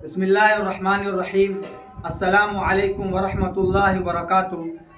بسم اللہ الرحمن الرحیم۔ السلام علیکم ورحمۃ اللہ وبرکاتہ۔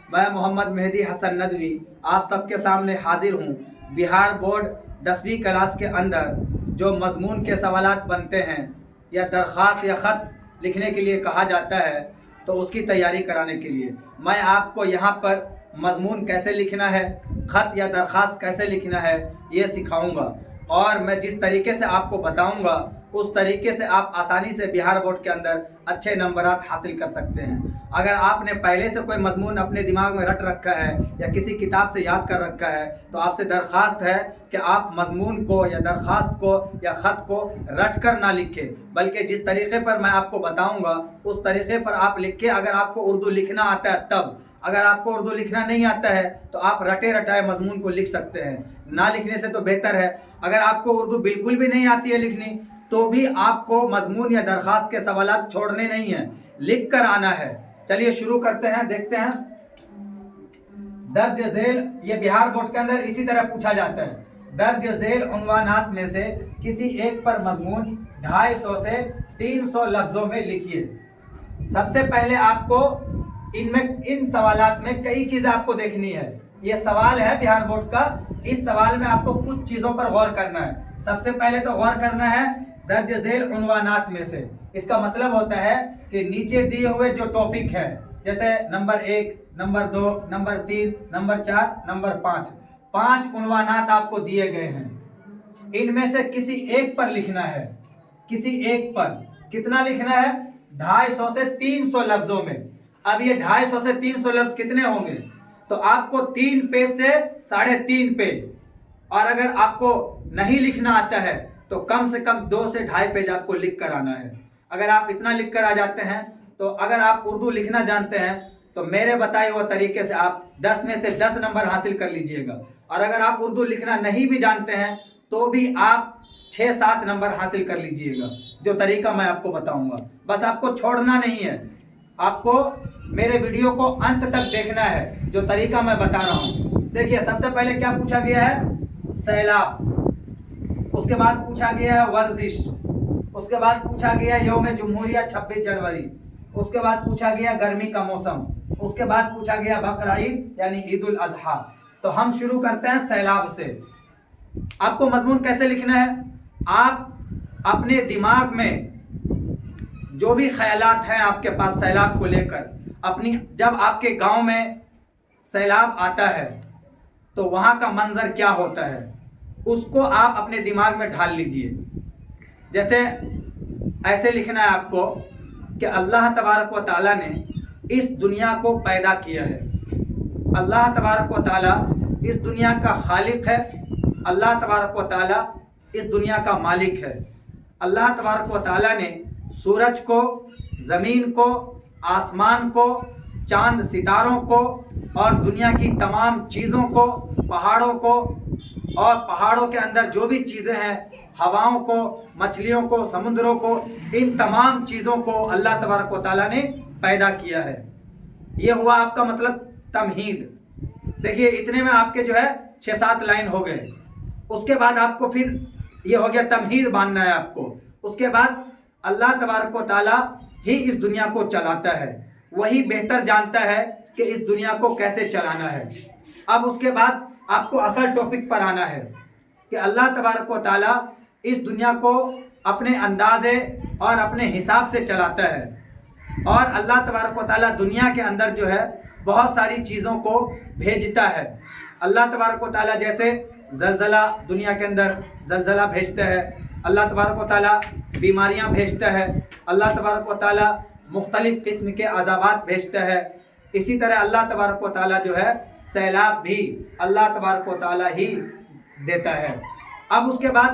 میں محمد مہدی حسن ندوی آپ سب کے سامنے حاضر ہوں۔ بہار بورڈ 10ویں کلاس کے اندر جو مضمون کے سوالات بنتے ہیں یا درخواست یا خط لکھنے کے لیے کہا جاتا ہے تو اس کی تیاری کرانے کے لیے میں آپ کو یہاں پر مضمون کیسے لکھنا ہے، خط یا درخواست کیسے لکھنا ہے یہ سکھاؤں گا، اور میں جس طریقے سے آپ کو بتاؤں گا اس طریقے سے آپ آسانی سے بہار بورڈ کے اندر اچھے نمبرات حاصل کر سکتے ہیں۔ اگر آپ نے پہلے سے کوئی مضمون اپنے دماغ میں رٹ رکھا ہے یا کسی کتاب سے یاد کر رکھا ہے تو آپ سے درخواست ہے کہ آپ مضمون کو یا درخواست کو یا خط کو رٹ کر نہ لکھیں، بلکہ جس طریقے پر میں آپ کو بتاؤں گا اس طریقے پر آپ لکھیں۔ اگر آپ کو اردو لکھنا آتا ہے تب، اگر آپ کو اردو لکھنا نہیں آتا ہے تو آپ رٹے رٹائے مضمون کو لکھ سکتے ہیں، نہ لکھنے سے تو بہتر ہے۔ اگر آپ کو اردو بالکل بھی نہیں آتی ہے لکھنی تو بھی آپ کو مضمون یا درخواست کے سوالات چھوڑنے نہیں ہیں، لکھ کر آنا ہے۔ چلیے شروع کرتے ہیں، دیکھتے ہیں۔ درج ذیل یہ بہار بورڈ کے اندر اسی طرح پوچھا جاتا ہے۔ درج ذیل عنوانات میں سے کسی ایک پر مضمون 250 سے 300 لفظوں میں لکھیے۔ سب سے پہلے آپ کو ان سوالات میں کئی چیزیں آپ کو دیکھنی ہے۔ یہ سوال ہے بہار بورڈ کا، اس سوال میں آپ کو کچھ چیزوں پر غور کرنا ہے۔ سب سے پہلے تو غور کرنا ہے درج ذیل عنوانات میں سے۔ اس کا مطلب ہوتا ہے کہ نیچے دیے ہوئے جو ٹاپک ہے، جیسے number 1، number 2، number 3، number 4، number 5، 5 عنوانات آپ کو دیے گئے ہیں۔ ان میں سے کسی ایک پر لکھنا ہے۔ کسی ایک پر کتنا لکھنا ہے؟ 250 سے 300 لفظوں میں۔ اب یہ 250 سے 300 لفظ کتنے ہوں گے؟ تو آپ کو 3 پیج سے 3.5 پیج، اور اگر آپ کو نہیں لکھنا آتا ہے تو کم سے کم 2 سے 2.5 پیج آپ کو لکھ کر آنا ہے۔ اگر آپ اتنا لکھ کر آ جاتے ہیں تو اگر آپ اردو لکھنا جانتے ہیں تو میرے بتائے ہوئے طریقے سے آپ 10 میں سے 10 نمبر حاصل کر لیجئے گا، اور اگر آپ اردو لکھنا نہیں بھی جانتے ہیں تو بھی آپ 6-7 نمبر حاصل کر لیجئے گا، جو طریقہ میں آپ کو بتاؤں گا۔ بس آپ کو چھوڑنا نہیں ہے، آپ کو میرے ویڈیو کو انت تک دیکھنا ہے، جو طریقہ میں بتا رہا ہوں۔ دیکھیے سب سے پہلے کیا پوچھا گیا ہے؟ سیلاب۔ اس کے بعد پوچھا گیا ہے ورزش۔ اس کے بعد پوچھا گیا یوم جمہوریہ 26 جنوری۔ اس کے بعد پوچھا گیا گرمی کا موسم۔ اس کے بعد پوچھا گیا بقرعید یعنی عید الاضحیٰ۔ تو ہم شروع کرتے ہیں سیلاب سے۔ آپ کو مضمون کیسے لکھنا ہے؟ آپ اپنے دماغ میں جو بھی خیالات ہیں آپ کے پاس سیلاب کو لے کر، جب آپ کے گاؤں میں سیلاب آتا ہے تو وہاں کا منظر کیا ہوتا ہے اس کو آپ اپنے دماغ میں ڈھال لیجئے۔ جیسے ایسے لکھنا ہے آپ کو کہ اللہ تبارک و تعالیٰ نے اس دنیا کو پیدا کیا ہے۔ اللہ تبارک و تعالیٰ اس دنیا کا خالق ہے۔ اللہ تبارک و تعالیٰ اس دنیا کا مالک ہے۔ اللہ تبارک و تعالیٰ نے سورج کو، زمین کو، آسمان کو، چاند ستاروں کو اور دنیا کی تمام چیزوں کو، پہاڑوں کو اور پہاڑوں کے اندر جو بھی چیزیں ہیں، ہواؤں کو، مچھلیوں کو، سمندروں کو، ان تمام چیزوں کو اللہ تبارک و تعالیٰ نے پیدا کیا ہے۔ یہ ہوا آپ کا مطلب تمہید۔ دیکھیے اتنے میں آپ کے جو ہے 6-7 لائن ہو گئے۔ اس کے بعد آپ کو پھر یہ ہو گیا تمہید باندھنا ہے آپ کو۔ اس کے بعد اللہ تبارک و تعالیٰ ہی اس دنیا کو چلاتا ہے، وہی بہتر جانتا ہے کہ اس دنیا کو کیسے چلانا ہے۔ اب اس کے بعد آپ کو اصل ٹاپک پر آنا ہے کہ اللہ تبارک و تعالیٰ اس دنیا کو اپنے اندازے اور اپنے حساب سے چلاتا ہے، اور اللہ تبارک و تعالیٰ دنیا کے اندر جو ہے بہت ساری چیزوں کو بھیجتا ہے۔ اللہ تبارک و تعالیٰ جیسے زلزلہ، دنیا کے اندر زلزلہ بھیجتا ہے۔ اللہ تبارک و تعالیٰ بیماریاں بھیجتا ہے۔ اللہ تبارک و تعالیٰ مختلف قسم کے عذابات بھیجتا ہے۔ اسی طرح اللہ تبارک و تعالیٰ جو ہے سیلاب بھی اللہ تبارک و تعالیٰ ہی دیتا ہے۔ اب اس کے بعد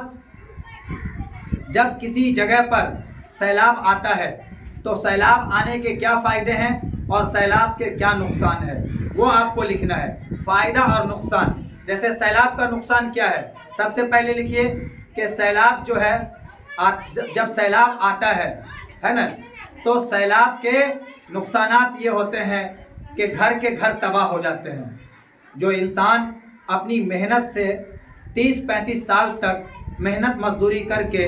جب کسی جگہ پر سیلاب آتا ہے تو سیلاب آنے کے کیا فائدے ہیں اور سیلاب کے کیا نقصان ہے وہ آپ کو لکھنا ہے۔ فائدہ اور نقصان، جیسے سیلاب کا نقصان کیا ہے؟ سب سے پہلے لکھیے کہ سیلاب جو ہے جب سیلاب آتا ہے نا، تو سیلاب کے نقصانات یہ ہوتے ہیں کہ گھر کے گھر تباہ ہو جاتے ہیں۔ جو انسان اپنی محنت سے 30-35 سال تک محنت مزدوری کر کے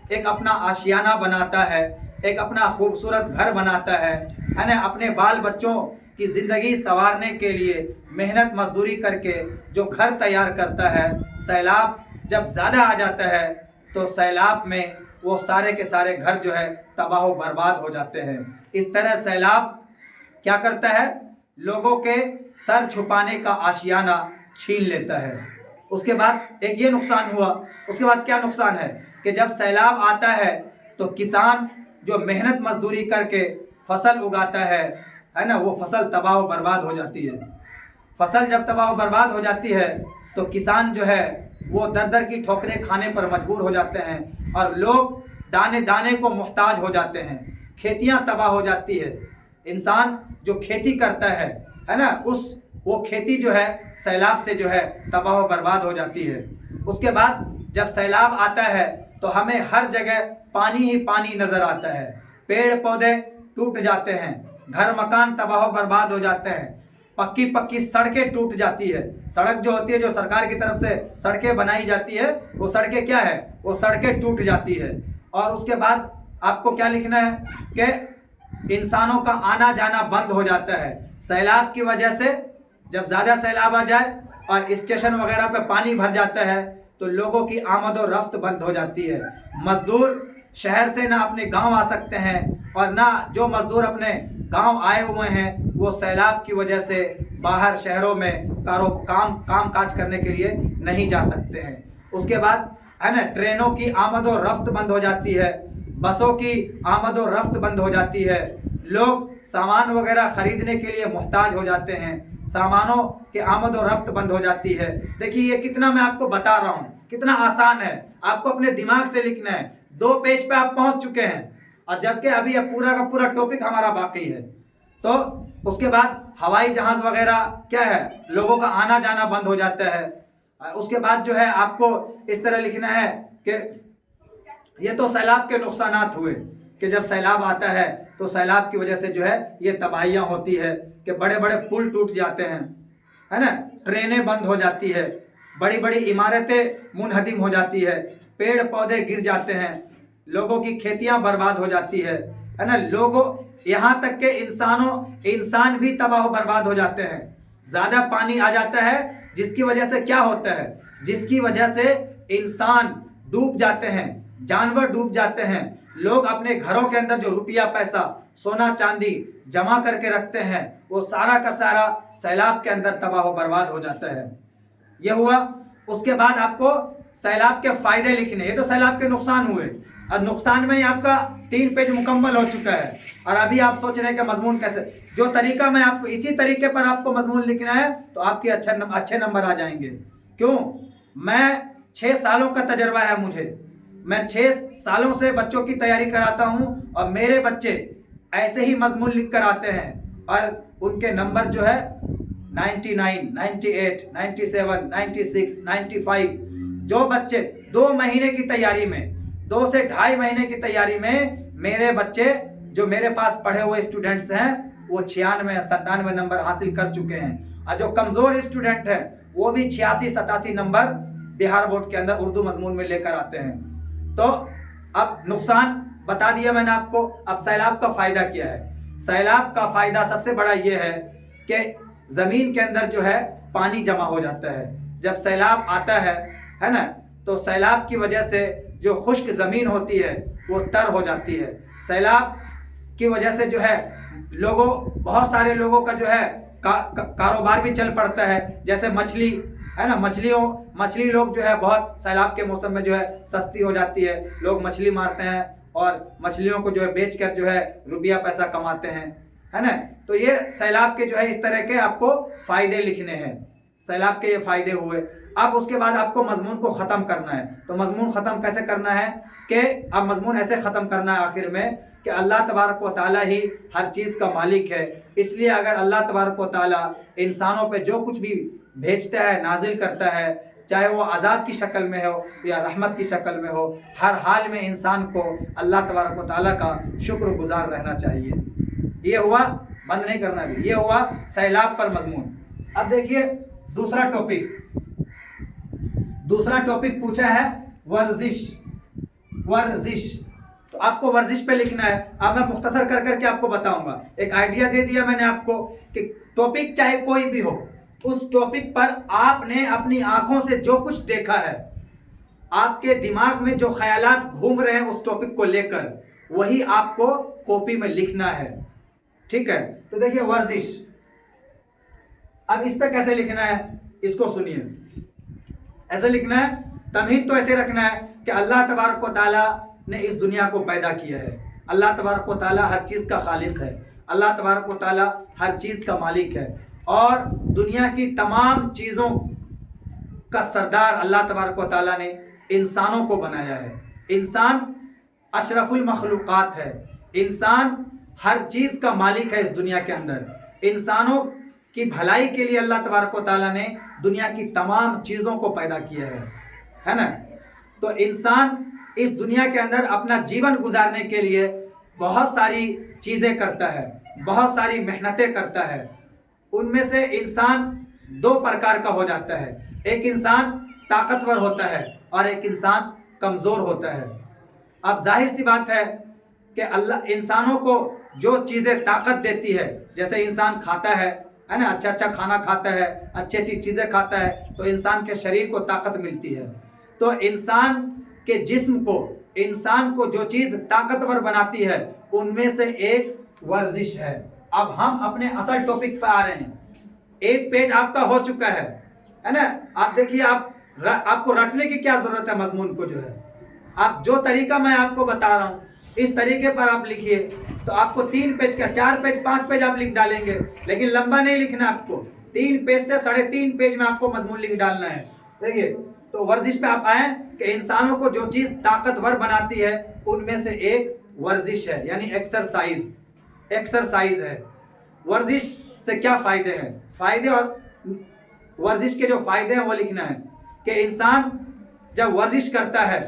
ایک اپنا آشیانہ بناتا ہے، ایک اپنا خوبصورت گھر بناتا ہے نا، اپنے بال بچوں کی زندگی سنوارنے کے لیے محنت مزدوری کر کے جو گھر تیار کرتا ہے، سیلاب جب زیادہ آ جاتا ہے تو سیلاب میں وہ سارے کے سارے گھر جو ہے تباہ و برباد ہو جاتے ہیں۔ اس طرح سیلاب کیا کرتا ہے؟ لوگوں کے سر چھپانے کا آشیانہ چھین لیتا ہے۔ اس کے بعد ایک یہ نقصان ہوا، اس کے بعد کیا نقصان ہے کہ جب سیلاب آتا ہے تو کسان جو محنت مزدوری کر کے فصل اگاتا ہے نا، وہ فصل تباہ و برباد ہو جاتی ہے۔ فصل جب تباہ و برباد ہو جاتی ہے تو کسان جو ہے وہ در در کی ٹھوکریں کھانے پر مجبور ہو جاتے ہیں اور لوگ دانے دانے کو محتاج ہو جاتے ہیں، کھیتیاں تباہ ہو جاتی ہے۔ انسان جو کھیتی کرتا ہے نا، وہ کھیتی جو ہے سیلاب سے جو ہے تباہ و برباد ہو جاتی ہے۔ اس کے بعد جب سیلاب آتا ہے تو ہمیں ہر جگہ پانی ہی پانی نظر آتا ہے، پیڑ پودے ٹوٹ جاتے ہیں، گھر مکان تباہ و برباد ہو جاتے ہیں، پکی سڑکیں ٹوٹ جاتی ہے۔ سڑک جو ہوتی ہے، جو سرکار کی طرف سے سڑکیں بنائی جاتی ہے، وہ سڑکیں کیا ہے؟ وہ سڑکیں ٹوٹ جاتی ہے۔ اور اس کے بعد آپ کو کیا لکھنا ہے کہ انسانوں کا آنا جانا بند ہو جاتا ہے سیلاب کی وجہ سے۔ جب زیادہ سیلاب آ جائے اور اسٹیشن وغیرہ پہ پانی بھر جاتا ہے تو لوگوں کی آمد و رفت بند ہو جاتی ہے۔ مزدور شہر سے نہ اپنے گاؤں آ سکتے ہیں، اور نہ جو مزدور اپنے گاؤں آئے ہوئے ہیں وہ سیلاب کی وجہ سے باہر شہروں میں کام کاج کرنے کے لیے نہیں جا سکتے ہیں۔ اس کے بعد ہے نا، ٹرینوں کی آمد و رفت بند ہو جاتی ہے، بسوں کی آمد و رفت بند ہو جاتی ہے، لوگ سامان وغیرہ خریدنے کے لیے محتاج ہو جاتے ہیں، سامانوں کی آمد و رفت بند ہو جاتی ہے۔ دیکھیے یہ کتنا میں آپ کو بتا رہا ہوں، کتنا آسان ہے، آپ کو اپنے دماغ سے لکھنا ہے۔ 2 پیج پہ آپ پہنچ چکے ہیں، اور جبکہ ابھی یہ پورا کا پورا ٹاپک ہمارا باقی ہے۔ تو اس کے بعد ہوائی جہاز وغیرہ کیا ہے، لوگوں کا آنا جانا بند ہو جاتا ہے۔ اس کے بعد جو ہے آپ کو اس طرح لکھنا ہے کہ یہ تو سیلاب کے نقصانات ہوئے کہ جب سیلاب آتا ہے تو سیلاب کی وجہ سے جو ہے یہ تباہیاں ہوتی ہے کہ بڑے بڑے پل ٹوٹ جاتے ہیں، ہے نا، ٹرینیں بند ہو جاتی ہے، بڑی بڑی عمارتیں منہدم ہو جاتی ہے، پیڑ پودے گر جاتے ہیں، لوگوں کی کھیتیاں برباد ہو جاتی ہے نا، لوگوں یہاں تک کہ انسان بھی تباہ و برباد ہو جاتے ہیں۔ زیادہ پانی آ جاتا ہے جس کی وجہ سے کیا ہوتا ہے، جس کی وجہ سے انسان ڈوب جاتے ہیں، جانور ڈوب جاتے ہیں، لوگ اپنے گھروں کے اندر جو روپیہ پیسہ سونا چاندی جمع کر کے رکھتے ہیں وہ سارا کا سارا سیلاب کے اندر تباہ و برباد ہو جاتا ہے۔ یہ ہوا۔ اس کے بعد آپ کو سیلاب کے فائدے لکھنے، یہ تو سیلاب کے نقصان ہوئے، اور نقصان میں ہی آپ کا 3 پیج مکمل ہو چکا ہے، اور ابھی آپ سوچ رہے ہیں کہ مضمون کیسے، جو طریقہ میں آپ کو اسی طریقے پر آپ کو مضمون لکھنا ہے تو آپ کے اچھے نمبر آ جائیں گے۔ کیوں؟ میں 6 سالوں کا تجربہ ہے مجھے، میں 6 سالوں سے بچوں کی تیاری کراتا ہوں، اور میرے بچے ایسے ہی مضمون لکھ کر آتے ہیں اور ان کے نمبر جو ہے 99 98 97 96 95۔ جو بچے 2 مہینے کی تیاری میں، 2 سے 2.5 مہینے کی تیاری میں میرے بچے جو میرے پاس پڑھے ہوئے اسٹوڈنٹس ہیں وہ 96 97 نمبر حاصل کر چکے ہیں، اور جو کمزور اسٹوڈنٹ ہیں وہ بھی 86 87 نمبر بہار بورڈ کے اندر اردو مضمون میں لے کر آتے ہیں۔ تو اب نقصان بتا دیا میں نے آپ کو، اب سیلاب کا فائدہ کیا ہے؟ سیلاب کا فائدہ سب سے بڑا یہ ہے کہ زمین کے اندر جو ہے پانی جمع ہو جاتا ہے۔ جب سیلاب آتا ہے نا، تو سیلاب کی وجہ سے جو خشک زمین ہوتی ہے وہ تر ہو جاتی ہے۔ سیلاب کی وجہ سے جو ہے بہت سارے لوگوں کا جو ہے کاروبار بھی چل پڑتا ہے، جیسے مچھلی ہے نا، مچھلی لوگ جو ہے بہت سیلاب کے موسم میں جو ہے سستی ہو جاتی ہے، لوگ مچھلی مارتے ہیں اور مچھلیوں کو جو ہے بیچ کر جو ہے روپیہ پیسہ کماتے ہیں، ہے نا۔ تو یہ سیلاب کے جو ہے اس طرح کے آپ کو فائدے لکھنے ہیں، سیلاب کے یہ فائدے ہوئے۔ اب اس کے بعد آپ کو مضمون کو ختم کرنا ہے، تو مضمون ختم کیسے کرنا ہے کہ اب مضمون ایسے ختم کرنا ہے آخر میں کہ اللہ تبارک و تعالیٰ ہی ہر چیز کا مالک ہے، اس لیے اگر اللہ تبارک و تعالیٰ انسانوں پہ جو کچھ بھی بھیجتا ہے، نازل کرتا ہے، چاہے وہ عذاب کی شکل میں ہو یا رحمت کی شکل میں ہو، ہر حال میں انسان کو اللہ تبارک و تعالیٰ کا شکر گزار رہنا چاہیے۔ یہ ہوا، بند نہیں کرنا بھی، یہ ہوا سیلاب پر مضمون۔ اب دیکھیے دوسرا ٹاپک پوچھا ہے ورزش۔ تو تو آپ کو ورزش پہ لکھنا ہے. اب میں مختصر کر کے آپ کو بتاؤں گا. ایک آئیڈیا دے دیا میں نے آپ کو کہ ٹاپک چاہے کوئی بھی ہو, اس ٹاپک پر آپ نے اپنی آنکھوں سے جو کچھ دیکھا ہے, آپ کے دماغ میں جو خیالات گھوم رہے ہیں اس ٹاپک کو لے کر, وہی آپ کو کاپی میں لکھنا ہے. ٹھیک ہے, تو دیکھیے ورزش. اب اس پہ کیسے لکھنا ہے اس کو سنیے. ایسے لکھنا ہے, تمہید تو ایسے رکھنا ہے کہ اللہ تبارک و تعالیٰ نے اس دنیا کو پیدا کیا ہے. اللہ تبارک و تعالیٰ ہر چیز کا خالق ہے. اللہ تبارک و تعالیٰ ہر چیز کا مالک ہے, اور دنیا کی تمام چیزوں کا سردار اللہ تبارک و تعالیٰ نے انسانوں کو بنایا ہے. انسان اشرف المخلوقات ہے. انسان ہر چیز کا مالک ہے اس دنیا کے اندر. انسانوں کی بھلائی کے لیے اللہ تبارک و تعالیٰ نے دنیا کی تمام چیزوں کو پیدا کیا ہے نا. تو انسان اس دنیا کے اندر اپنا جیون گزارنے کے لیے بہت ساری چیزیں کرتا ہے, بہت ساری محنتیں کرتا ہے. ان میں سے انسان دو پرکار کا ہو جاتا ہے. ایک انسان طاقتور ہوتا ہے اور ایک انسان کمزور ہوتا ہے. اب ظاہر سی بات ہے کہ اللہ انسانوں کو جو چیزیں طاقت دیتی ہے, جیسے انسان کھاتا ہے نا, اچھا کھانا کھاتا ہے, اچھی چیزیں کھاتا ہے, تو انسان کے شریر کو طاقت ملتی ہے. تو انسان کے جسم کو, انسان کو جو چیز طاقتور بناتی ہے ان میں سے ایک ورزش ہے. اب ہم اپنے اصل ٹاپک پہ آ رہے ہیں. ایک پیج آپ کا ہو چکا ہے نا. آپ دیکھیے, آپ کو رٹنے کی کیا ضرورت ہے مضمون کو, جو ہے آپ جو طریقہ میں آپ کو بتا رہا ہوں اس طریقے پر آپ لکھیے, تو آپ کو 3 پیج کا 4 پیج 5 پیج آپ لکھ ڈالیں گے, لیکن لمبا نہیں لکھنا آپ کو. 3 پیج سے 3.5 پیج میں آپ کو مضمون لکھ ڈالنا ہے. دیکھیے, تو ورزش پہ آپ آئیں کہ انسانوں کو جو چیز طاقتور بناتی ہے ان میں سے ایک ورزش ہے, یعنی ایکسرسائز ہے. ورزش سے کیا فائدے ہیں, فائدے اور ورزش کے جو فائدے ہیں وہ لکھنا ہے. کہ انسان جب ورزش کرتا ہے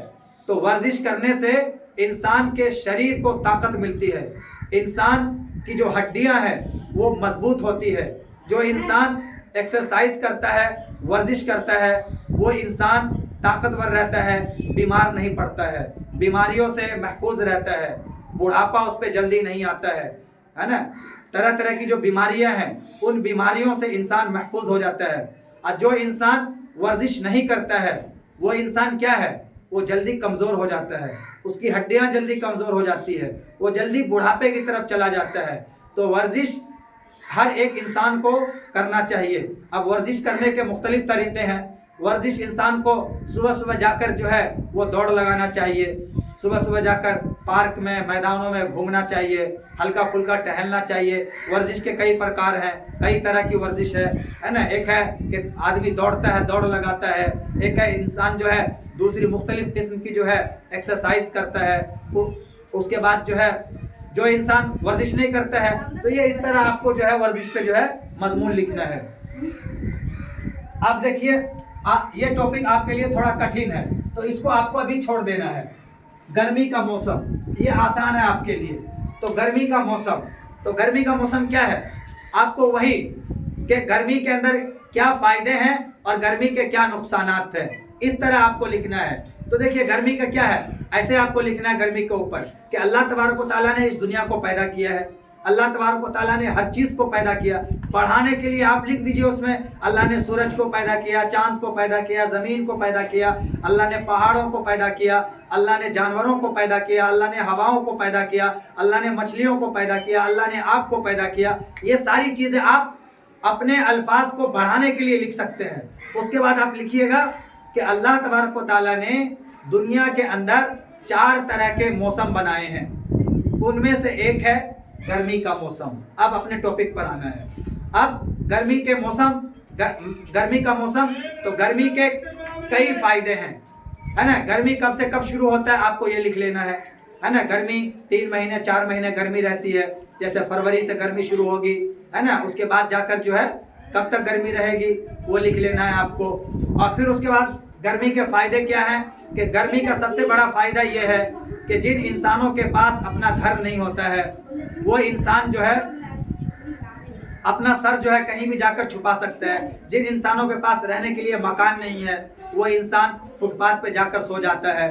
تو ورزش کرنے سے انسان کے شریر کو طاقت ملتی ہے. انسان کی جو ہڈیاں ہیں وہ مضبوط ہوتی ہے. جو انسان ایکسرسائز کرتا ہے, ورزش کرتا ہے, وہ انسان طاقتور رہتا ہے, بیمار نہیں پڑتا ہے, بیماریوں سے محفوظ رہتا ہے, بڑھاپا اس پہ جلدی نہیں آتا ہے نا. طرح کی جو بیماریاں ہیں ان بیماریوں سے انسان محفوظ ہو جاتا ہے. اور جو انسان ورزش نہیں کرتا ہے وہ انسان کیا ہے, وہ جلدی کمزور ہو جاتا ہے, اس کی ہڈیاں جلدی کمزور ہو جاتی ہے, وہ جلدی بڑھاپے کی طرف چلا جاتا ہے. تو ورزش ہر ایک انسان کو کرنا چاہیے. اب ورزش کرنے کے مختلف طریقے ہیں. ورزش انسان کو صبح جا کر جو ہے وہ دوڑ لگانا چاہیے. صبح جا کر پارک میں, میدانوں میں گھومنا چاہیے, ہلکا پھلکا ٹہلنا چاہیے. ورزش کے کئی پرکار ہیں, کئی طرح کی ورزش ہے نا. ایک ہے کہ آدمی دوڑتا ہے, دوڑ لگاتا ہے. ایک ہے انسان جو ہے دوسری مختلف قسم کی جو ہے ایکسرسائز کرتا ہے. اس کے بعد جو ہے جو انسان ورزش نہیں کرتا ہے, تو یہ اس طرح آپ کو جو ہے ورزش پہ جو ہے مضمون لکھنا ہے. اب دیکھیے, یہ ٹاپک آپ کے لیے تھوڑا کٹھن ہے تو اس کو آپ کو ابھی چھوڑ دینا ہے. گرمی کا موسم, یہ آسان ہے آپ کے لیے. تو گرمی کا موسم کیا ہے, آپ کو وہی کہ گرمی کے اندر کیا فائدے ہیں اور گرمی کے کیا نقصانات ہیں, اس طرح آپ کو لکھنا ہے. تو دیکھیے گرمی کا کیا ہے, ایسے آپ کو لکھنا ہے گرمی کے اوپر کہ اللہ تبارک و تعالیٰ نے اس دنیا کو پیدا کیا ہے. اللہ تبارک و تعالیٰ نے ہر چیز کو پیدا کیا. پڑھانے کے لیے آپ لکھ دیجئے اس میں, اللہ نے سورج کو پیدا کیا, چاند کو پیدا کیا, زمین کو پیدا کیا, اللہ نے پہاڑوں کو پیدا کیا, اللہ نے جانوروں کو پیدا کیا, اللہ نے ہواؤں کو پیدا کیا, اللہ نے مچھلیوں کو پیدا کیا, اللہ نے آگ کو پیدا کیا. یہ ساری چیزیں آپ اپنے الفاظ کو بڑھانے کے لیے لکھ سکتے ہیں. اس کے بعد آپ لکھیے گا کہ اللہ تبارک و تعالیٰ نے دنیا کے اندر 4 طرح کے موسم بنائے ہیں. ان میں سے ایک ہے گرمی کا موسم. اب اپنے ٹاپک پر آنا ہے. اب گرمی کا موسم تو گرمی کے کئی فائدے ہیں, ہے نا. گرمی کب سے کب شروع ہوتا ہے آپ کو یہ لکھ لینا ہے نا. گرمی 3 مہینے 4 مہینے گرمی رہتی ہے. جیسے فروری سے گرمی شروع ہوگی, ہے نا. اس کے بعد جا کر جو ہے کب تک گرمی رہے گی وہ لکھ لینا ہے آپ کو. اور پھر اس کے بعد گرمی کے فائدے کیا ہیں, کہ گرمی کا سب سے بڑا فائدہ یہ ہے کہ جن انسانوں کے پاس اپنا گھر نہیں ہوتا ہے وہ انسان جو ہے اپنا سر جو ہے کہیں بھی جا کر چھپا سکتا ہے. جن انسانوں کے پاس رہنے کے لیے مکان نہیں ہے وہ انسان فٹ پاتھ پہ جا کر سو جاتا ہے.